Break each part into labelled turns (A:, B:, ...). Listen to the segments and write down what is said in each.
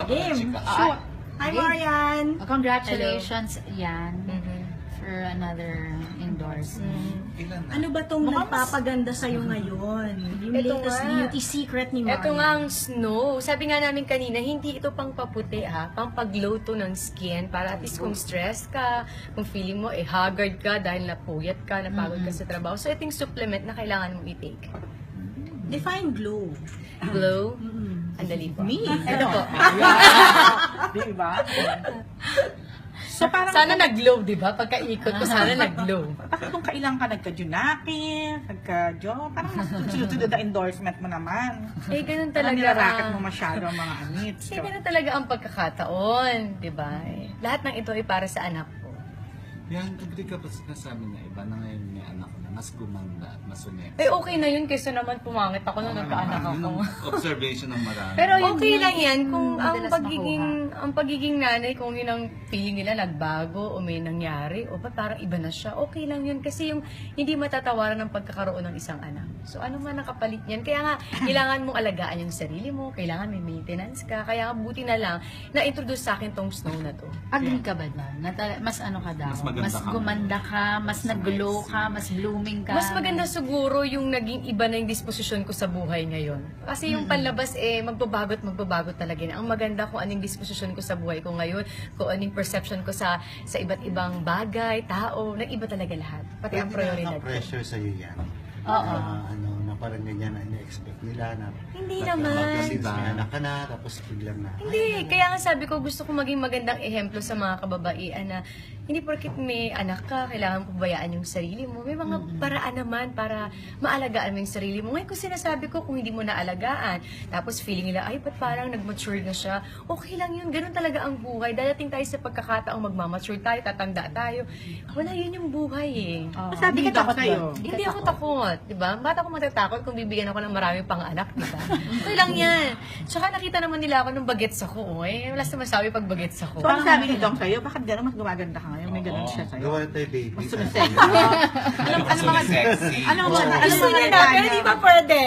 A: Game.
B: Chika.
A: Shoot. Hi,
C: Game.
A: Marian.
C: Congratulations, Yan, for another endorsement.
B: Ilan na?
A: Ano ba tong
D: Mukhang
A: nagpapaganda sa'yo ngayon? Yung
E: Ito
A: latest
E: nga.
A: beauty secret ni Marian.
E: Ito nga ang snow. Sabi nga namin kanina, hindi ito pang paputi ha, pang pag-glow to ng skin para at least kung stress ka, kung feeling mo haggard ka dahil napuyat ka, napagod ka sa trabaho. So ito yung supplement na kailangan mong i-take.
A: Define glow.
E: Glow, andali po.
D: Me?
E: Ito po.
D: Di ba? So parang
E: Sana nag-glow, di ba? Pagka-ikot ko, sana nag-glow.
D: bakit kung kailan ka nagka-junaki, nagka-jo, parang mas sunod-sunod na endorsement mo naman.
E: Ganun
D: Parang
E: talaga.
D: nilaraket mo masyado ang mga anits.
E: Ganun talaga ang pagkakataon, di ba? Lahat ng ito ay para sa anak ko.
B: Yan, hindi ka pa sinasabi na iba na ngayon may anak na mas gumanda at mas unet.
E: Okay na yun kaysa naman pumangit ako nung nagkaanak ako.
B: Observation ng marami.
C: Pero yun
E: Okay
C: yung
E: lang yan kung ang
C: madalas
E: pagiging nanay, kung yun ang feeling nila nagbago o may nangyari o ba parang iba na siya, okay lang yun kasi yung hindi matatawaran ng pagkakaroon ng isang anak. So ano man ang kapalit niyan, kaya nga kailangan mong alagaan yung sarili mo, kailangan may maintenance ka, kaya nga buti na lang na-introduce sa akin tong snow na to.
C: Agree ka ba doon? Mas ano ka daw?
B: Mas maganda
C: Mas
B: ka.
C: gumanda ka, mas nag-glow ka, mas blooming ka.
E: Mas maganda siguro yung naging iba na yung disposisyon ko sa buhay ngayon. Kasi yung panlabas magbabago talaga yun. Ang maganda kung anong disposisyon ko sa buhay ko ngayon, kung anong perception ko sa iba't ibang bagay, tao, nag-iba talaga lahat. Pati ang prioridad ko.
F: pressure sa'yo yan.
C: Oo.
F: Na parang ganyan na ina-expect nila na
E: Hindi
F: ba't
E: naman.
F: since may anak ka na, tapos biglang na.
E: Hindi, kaya nga sabi ko gusto ko maging magandang ehemplo sa mga kababaihan na hindi porket may anak ka, kailangan pabayaan yung sarili mo. May mga paraan naman para maalagaan mo yung sarili mo. Ngayon kung sinasabi ko kung hindi mo naalagaan, tapos feeling nila, ay ba't parang nag-mature na siya, okay lang yun, ganun talaga ang buhay. Dadating tayo sa pagkakataong magmamature tayo, tatanda tayo. Wala, yun yung buhay eh.
D: Sabi ka takot sa'yo.
E: Hindi ako takot, di ba? Ba't ako matatakot kung bibigyan ako ng maraming pang-anak, di ba? Okay lang yan. Tsaka nakita naman nila ako nung bagets ako, wala sa masabi pag bagets ako.
D: So ang sabi ni Dong sa'yo, bakit gano'n mas gumaganda ka ngayon? May gano'n siya sa'yo.
F: Gawa tayo baby.
D: Mas
F: sabi
D: sumisexy.
F: niya.
B: Ano mga sexy?
D: Ano mo na? Ano
E: Gusto
D: mo
E: niya
D: na?
E: na, pero di ba pwede?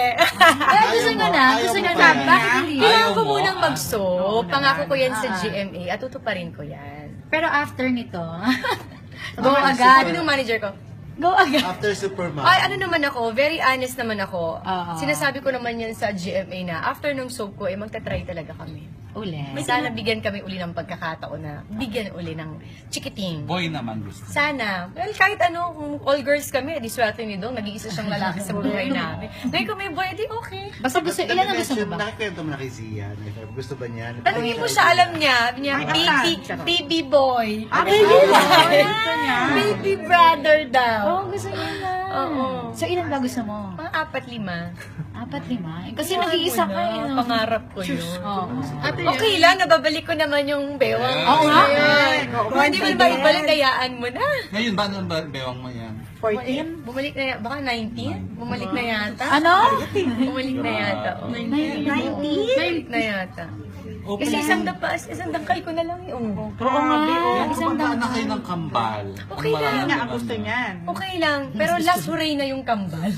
C: Pero gusto nyo na,
F: Ayaw
C: gusto
F: mo
C: nyo
F: pa
C: na.
F: yan.
C: Bakit hindi?
E: Kailangan ko
B: mo?
E: munang mag-soap. Pangako ko yan sa
C: Ah.
E: GMA at tutuparin ko yan.
C: Pero after nito,
E: Go agad. Sabi ng manager ko, go agad.
F: After Superman.
E: Ay, ano naman ako, very honest naman ako.
C: Oo.
E: Sinasabi ko naman yan sa GMA na after nung soap ko, magta-try talaga kami.
C: ulit.
E: Sana bigyan kami uli ng pagkakataon na bigyan uli ng chikiting.
B: Boy naman gusto.
E: Sana. Well, kahit ano, kung all girls kami, di swerte ni Dong, nag-iisa siyang lalaki sa buhay namin. Ngayon kung may boy, di okay.
C: Basta gusto, ilan ang gusto mo ba?
F: Nakikwento mo na kay Zia. Gusto ba niya?
E: Tanungin mo siya, alam niya. Sabi niya, baby boy.
D: Baby boy!
E: Baby brother daw.
C: Oo, gusto niya na.
E: Oo.
C: So, ilan ba gusto mo?
E: Mga 4-5.
C: 4-5? Kasi nag-iisa ka eh. no?
E: Pangarap ko yun.
C: Oo.
E: Okay lang, nababalik ko naman yung bewang.
B: Oo
C: nga.
E: Kung hindi mo ba ibalik, kayaan mo na.
B: Ngayon ba nang bewang mo yan?
D: 14?
E: Bumalik na yata, baka 19? Bumalik na yata.
C: Ano?
E: Bumalik na yata. Oh.
A: 19?
E: Bumalik na yata. Kasi isang dangkal ko na lang yun.
D: Oo nga,
E: Isang
B: Kumbaga na kayo ng kambal.
E: Okay
B: Kung
E: lang.
B: marami
D: nga,
B: naman.
D: ang gusto niyan.
E: Okay lang, pero last hooray na yung kambal.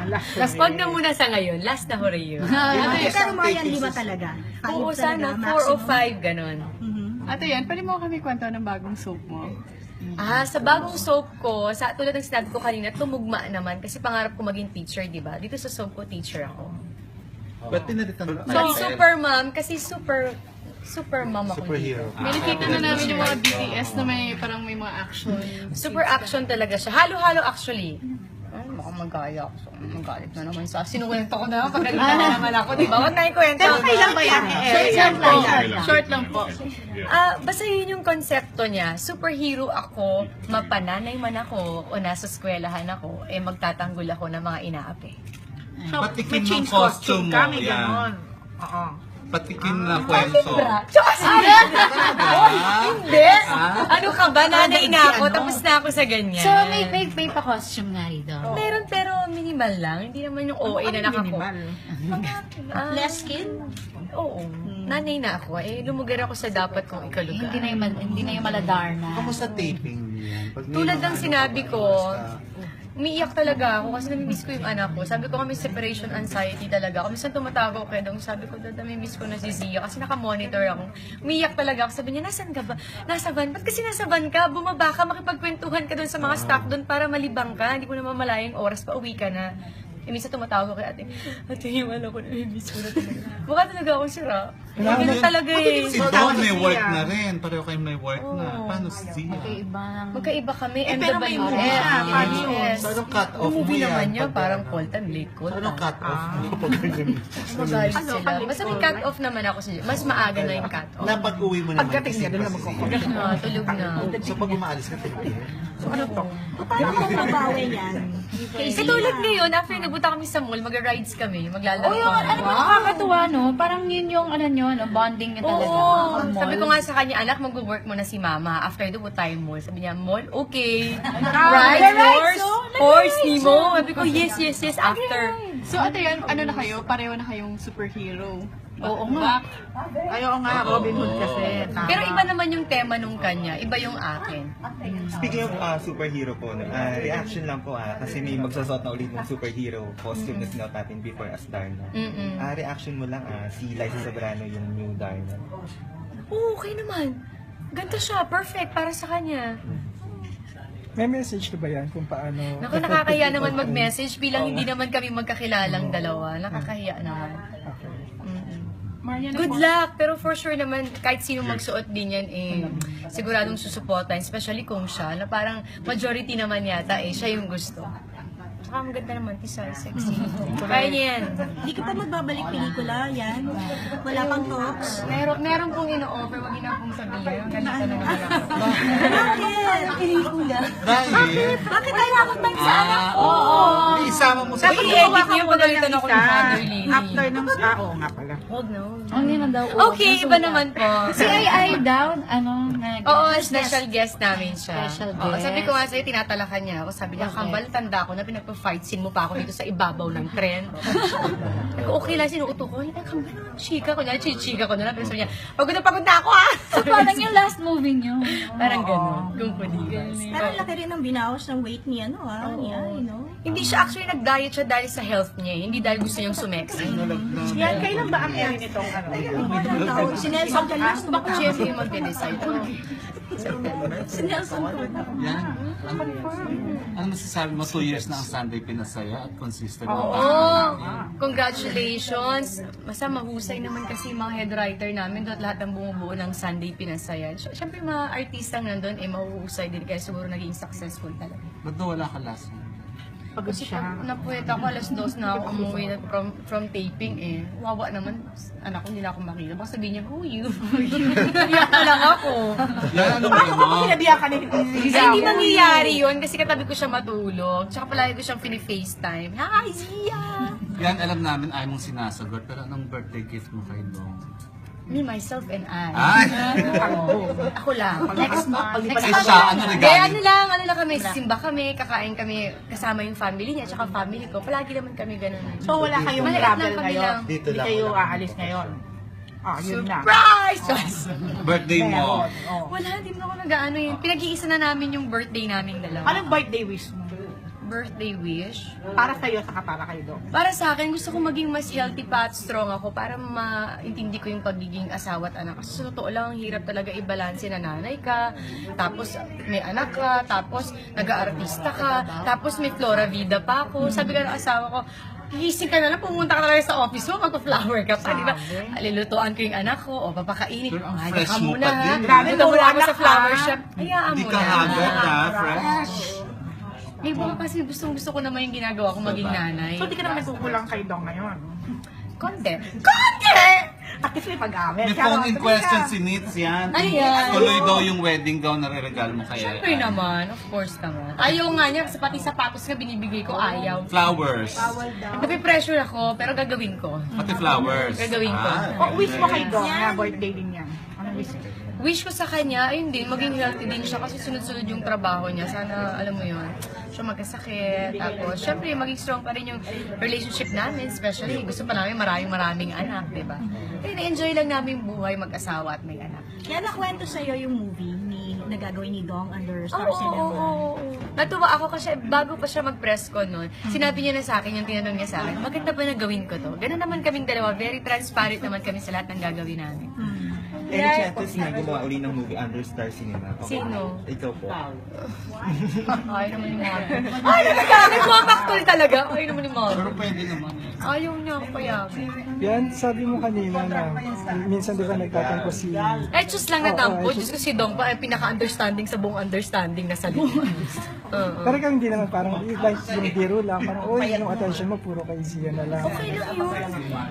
E: Last wag na muna sa ngayon, last na hooray yun.
A: Pero Marian, di ba talaga?
E: Oo,
A: Five
E: sana,
A: talaga,
E: 4 o
A: maximum.
E: 5, ganon.
G: Ate yan, pwede mo kami kwento ng bagong soap mo?
E: Sa bagong soap ko, tulad ng sinabi ko kanina, tumugma naman kasi pangarap ko maging teacher, di ba? Dito sa soap ko, teacher ako.
B: Ba't pinalitan mo?
E: So, super mom, kasi super mom ako
F: Superhero.
E: dito.
G: May nakita na namin yung mga BTS na parang may mga action.
E: Super action talaga siya. Halo-halo actually. Ay, baka magaya ako. Magalit na naman sa sinukwento ko na pag nalita na naman ako, di ba? Huwag na ikwento.
D: Pero kailan ba yan?
G: Short lang po.
E: Basta yun yung konsepto niya. Superhero ako, mapananay man ako, o nasa eskwelahan ako, magtatanggol ako ng mga inaapi.
B: Patikim
D: May
B: ng
D: change
B: costume
D: costume ka,
B: mo.
D: may
B: Yan.
D: ganon. Oo.
B: Patikim na kwento.
E: Hindi! Ano ka ba? Nanay na ako, tapos na ako sa ganyan.
C: So, may pa-costume nga rito.
E: Meron pero minimal lang. Hindi naman yung OA na nakako.
D: Minimal.
E: Less skin? Oo. Nanay na ako. Lumugar ako sa dapat kong ikalugar.
C: Hindi na yung maladar na.
F: Kamusta taping niyan? Pag may
E: Tulad
F: mga
E: ng
F: ano
E: sinabi
F: ka ba,
E: ko,
F: kamusta?
E: umiiyak talaga ako kasi namimiss ko yung anak ko. Sabi ko kami separation anxiety talaga. Kung minsan tumatago ko dong, sabi ko dad, namimiss ko na si Zia kasi naka-monitor ako. Umiiyak talaga ako. Sabi niya, nasan ka ba? Nasa van. Ba't kasi nasa van ka? Bumaba ka, makipagkwentuhan ka doon sa mga staff doon para malibang ka. Hindi ko na mamalayang oras pa uwi ka na. Minsan tumatawag ako kay ate, yung anak ko, namimiss ko na talaga. Mukha talaga akong sira. Ganun talaga eh.
B: Si Don may work na rin. Pareho kayo may work na. Paano si Zia?
E: Magkaiba kami,
D: pero may movie
E: MWF.
D: siya. Paano yun?
E: Yes.
F: So, anong cut-off
E: Yung
F: mo
E: movie
F: yan?
E: naman niya,
F: Pag-
E: parang call time, late call
F: Anong
E: time.
F: cut-off mo?
E: Magalit sila. Basta may cut-off naman ako sila. Mas maaga na yung cut-off.
F: Na pag-uwi mo naman.
D: Pagdating niya, doon na magkukulit.
E: Tulog na.
F: So, pag umaalis ka, tingin.
D: So ano to?
A: Paano kung mabawi yan?
E: Kasi tulad ngayon, after nabuta kami sa mall, mag-rides kami, maglalaro
C: Oh, yun, ano ba nakakatuwa, no? Parang yun yung, ano nyo, no? Bonding nyo talaga.
E: Oo.
C: Ang
E: Sabi
C: mall.
E: ko nga sa kanya, anak, mag-work muna si mama. After doon po tayo mall. Sabi niya, mall? Okay. Right? Horse? Horse, Nemo? Sabi ko, yes, yes, yes, after.
G: So, ate yan, ano na kayo? Pareho na kayong superhero.
C: Oo nga.
D: Ayaw nga, Robin Hood kasi. Tama.
E: Pero iba naman yung tema nung kanya, iba yung akin.
H: Speaking of superhero po, reaction lang po kasi may magsasot na ulit ng superhero costume na sinuot natin before as Darna. Reaction mo lang, si Liza Sobrano yung new Darna.
E: Oo, okay naman. Ganda siya, perfect para sa kanya.
I: May message na ba yan kung paano?
E: Naku, nakakahiya naman mag-message bilang hindi naman kami magkakilalang dalawa. Nakakahiya naman. Good luck! Pero for sure naman, kahit sino magsuot din yan, siguradong susuportan. Especially kung siya, na parang majority naman yata, siya yung gusto. Tsaka maganda naman, tisay, sexy. Kaya niya yan.
A: Hindi ka pa magbabalik pelikula, yan. Wala pang talks.
E: Meron pong ino-offer, wag ina pong sabihin. Ganito na naman ako.
A: Bakit? Pelikula.
B: Bakit?
A: Bakit kailangan tayo sa anak ko?
B: Isama mo sa
D: Dapat
E: Uy,
D: gumawa
E: edit
D: ka
E: niyo,
D: muna
E: pagalitan
D: ng
E: ako
D: isa.
E: ng mother lady.
D: After ng... Oo nga pala.
E: Huwag na.
C: Ang yun na daw.
E: Okay, iba naman po.
C: Si Ai daw, ano, nag...
E: Oo, special guest namin siya.
C: Special
E: Oo,
C: guest.
E: sabi ko nga sa'yo, tinatalakan niya ako. Sabi niya, kambal, tanda ko na pinagpa-fight scene mo pa ako dito sa ibabaw ng tren. Sabi ko, okay lang, sinuuto ko. Ay, kambal, chika ko na, chika ko na. Pero sabi niya, pagod na ako ah!
C: So, parang yung last movie nyo.
E: Parang gano'n. Kung kuligas.
A: Pero ang laki rin ng binawas ng weight niya, no? Ni Ai, no?
E: Hindi siya actually nag-diet siya dahil sa health niya. Hindi dahil gusto niyang sumeksi.
D: Yan, kailan ba ang airing itong ano?
A: Si Nelson Calas,
E: Baka siya yung mag-decide.
A: si Nelson Cruz.
B: Yan. Ano masasabi mo? 2 years na ang Sunday Pinasaya at consistent na
E: Oo! Congratulations! Basta mahusay naman kasi yung mga head writer namin doon at lahat ng bumubuo ng Sunday Pinasaya. Siyempre mga artistang nandun, mahuhusay din kaya siguro naging successful talaga.
B: Ba't na wala ka last night?
D: Pagod
E: Kasi
D: siya.
E: pag napuwet ako, alas 2 na ako umuwi na from taping Wawa naman, anak ko hindi na ako makita. Baka sabihin niya, who you? Iyak na lang ako.
B: Yan, ano ba
D: Paano
B: mo?
D: mo sinabihan ka ni
E: Ay, hindi mangyayari yun kasi katabi ko siya matulog. Tsaka palagi ko siyang fini-FaceTime. Hi, Zia!
B: Yan, alam namin ayaw mong sinasagot. Pero anong birthday gift mo kay Dong?
E: Me, myself, and I.
B: Ay!
E: Ako lang.
C: Next month.
B: Eh siya, ano
E: Kaya
B: regalo?
E: ano lang kami, simba kami, kakain kami, kasama yung family niya, tsaka family ko. Palagi naman kami ganun.
D: So wala kayong
E: Maliit
D: travel
E: lang kami
D: ngayon?
E: lang.
F: Dito
D: Hindi
F: lang
D: kayo
F: wala.
D: aalis ngayon? Yun na.
E: Surprise!
B: Birthday mo.
D: Oh.
E: Wala, di mo ako nag-ano yun. Pinag-iisa na namin yung birthday namin dalawa.
D: Anong birthday wish mo?
E: Birthday wish?
D: Para sa'yo, saka para kayo doon.
E: Para sa akin, gusto ko maging mas healthy pa at strong ako para maintindi ko yung pagiging asawa at anak. Kasi sa totoo lang, ang hirap talaga i-balance na nanay ka, tapos may anak ka, tapos nag-aartista ka, tapos may Flora Vida pa ako. Sabi ka ng asawa ko, gising ka na lang, pumunta ka na lang sa office mo, magpa-flower ka pa, di ba? Lilutuan ko yung anak ko, o papakainin.
B: Pero ang
E: Ay,
B: fresh
E: ka
B: mo
E: muna,
B: pa
E: ha?
B: din.
D: Grabe,
E: Punta muna
D: puro
E: ako
D: anak
E: sa flower
D: ka.
E: shop. Hayaan
B: Hindi
E: mo
B: ka
E: na.
B: hagad na, fresh.
E: Eh, baka kasi gusto ko naman yung ginagawa ko maging nanay.
D: So, di ka naman kukulang kay Dong ngayon.
E: Konti.
D: At least may pag-awit.
B: May phone in question si Nitz yan.
E: Ano yan?
B: Tuloy daw yung wedding gown na re-regalo mo kaya.
E: Siyempre naman, of course naman. Ayaw nga niya, kasi pati sapatos nga binibigay ko, ayaw.
B: Flowers.
E: Napipressure ako, pero gagawin ko.
B: Pati flowers.
E: Gagawin ko.
D: O, wish mo kay Dong na birthday din yan.
E: Wish ko sa kanya, ayun din, maging healthy din siya kasi sunod-sunod yung trabaho niya. Sana, alam mo yun, siya magkasakit. Tapos, syempre, maging strong pa rin yung relationship namin, especially, gusto pa namin maraming anak, di ba? Kaya na-enjoy lang namin buhay mag-asawa at may anak.
A: Kaya nakwento sa'yo yung movie na gagawin ni Dong under Star
E: Oo,
A: Cinema.
E: oo. Natuwa ako kasi bago pa siya mag-press ko noon, sinabi niya na sa akin, yung tinanong niya sa akin, maganda ba na gawin ko to? Ganun naman kaming dalawa, very transparent naman kami sa lahat ng gagawin namin.
H: Any chances na gumawa uli ng movie under Star Cinema?
E: Sino?
H: Ikaw po.
E: Ayaw naman ni Mom. Ay, nagkakamit mo ang actor talaga. Ayaw naman ni Mom.
B: Pero pwede naman.
E: Ayaw niya ako payagan.
I: Yan, sabi mo kanina na minsan di ba nagtatampo si...
E: Eh, just lang natampo.
I: Oo,
E: Diyos ko si Dong pa, ay pinaka-understanding sa buong understanding na salita.
I: Pero ikaw hindi naman parang like yung biro lang, parang uy, yung attention mo puro kay Zia na lang.
E: Okay lang yun.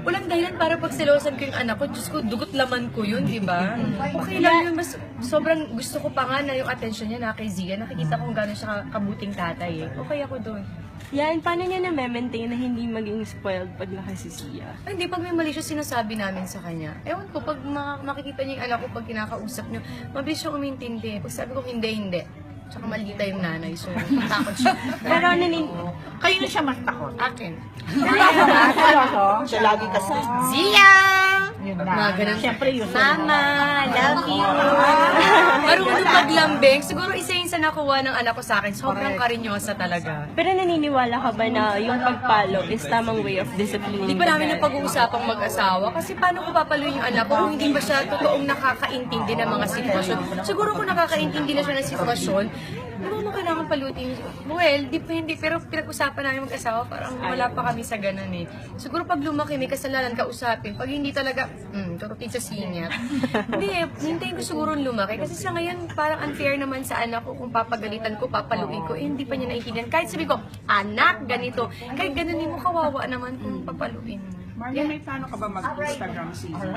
E: Walang dahilan para pagsilosan ko yung anak ko. Diyos ko, dugot laman ko yun, di ba? Okay lang yun. Mas, sobrang gusto ko pa nga na yung attention niya na kay Zia. Nakikita kong gano'n siya kabuting tatay eh. Okay ako doon.
J: Yan, paano niya na-maintain na hindi maging spoiled pag nakasisiya?
E: Ay, hindi, pag may mali siya, sinasabi namin sa kanya. Ewan ko, pag makikita niya yung anak ko, pag kinakausap niyo, mabilis siya umintindi. Pag sabi ko, hindi. Tsaka malita yung nanay, so takot siya.
J: Pero
D: Kayo na siya mas takot.
E: Akin.
D: Seryoso? Siya lagi kasi.
E: Zia!
D: Yun na.
E: Mga ganun.
D: Siyempre yun.
E: Mama, love you. Marunong maglambing. Siguro isa yung sa nakuha ng anak ko sa akin. Sobrang karinyosa talaga.
J: pero naniniwala ka ba na yung pagpalo is tamang way of discipline?
E: Hindi pa namin na pag-uusapang mag-asawa kasi paano ko papaluin yung anak ko kung hindi ba siya totoong nakakaintindi ng mga sitwasyon. Siguro kung nakakaintindi na siya ng sitwasyon, ano mo kailangan palutin? Well, depende. Pero pinag-usapan namin mag-asawa, parang wala pa kami sa ganun eh. Siguro pag lumaki, may kasalanan kausapin. Pag hindi talaga, turutin sa singit. Hindi, hintayin ko siguro lumaki. Kasi sa ngayon, parang unfair naman sa anak ko kung papagalitan ko, papaluin ko. Eh, hindi pa niya naiintindihan. Kahit sabi ko, anak, ganito. Kahit ganunin mo, kawawa naman kung papaluin mo.
D: Marga, may plano ka ba mag-Instagram season?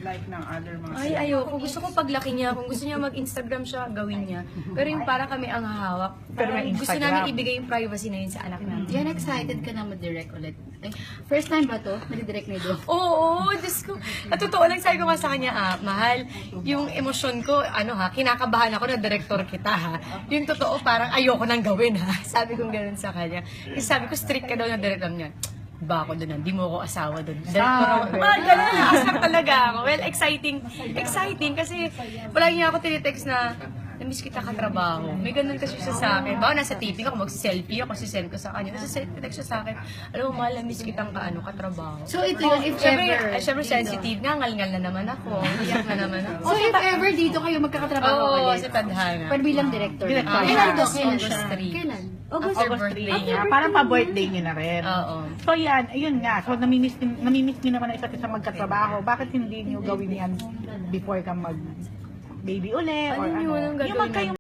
D: Like ng other mga
E: Ay, ayoko. Gusto ko paglaki niya, kung gusto niya mag-Instagram siya, gawin niya. Pero yung para kami ang hahawak,
D: Pero may
E: gusto
D: Instagram.
E: namin ibigay yung privacy na yun sa anak namin.
C: Yan, excited ka na mag-direct ulit. Eh, first time ba to? Nag-direct na ito?
E: Oo, Diyos ko. At totoo lang, sabi ko nga sa kanya, mahal, yung emosyon ko, kinakabahan ako na director kita, ha. Yung totoo, parang ayoko nang gawin, ha. Sabi ko gano'n sa kanya. Kasi sabi ko, strict ka daw na director niya. Ba ako doon, hindi mo ako asawa doon. Director ako. Gano'n, asar talaga ako. Well, exciting kasi palagi niya ako tinitext na, na-miss kita katrabaho. May ganun kasi siya sa akin. Baka nasa TV ako, mag-selfie ako, sisend ko sa kanya. Text siya sa akin, alam mo, mahal, na-miss kitang katrabaho.
C: So ito yun, if ever...
E: Siyempre sensitive nga, ngal-ngal na naman ako. Iyak na naman ako.
C: So if ever dito kayo magkakatrabaho
E: Oo,
C: ulit?
E: sa Tadhana.
C: Pero bilang director.
D: Director.
C: Kailan to?
E: August 3.
C: Kailan?
E: August
D: August 3 niya. Parang pa-birthday niyo na rin.
E: Oo.
D: So yan, ayun nga. So namimiss niyo naman ang isa't isa magkatrabaho. Bakit hindi niyo gawin yan before ka mag-baby uli?
E: Ano
D: Or
E: yun ang
D: Yung
E: gagawin
D: magkayo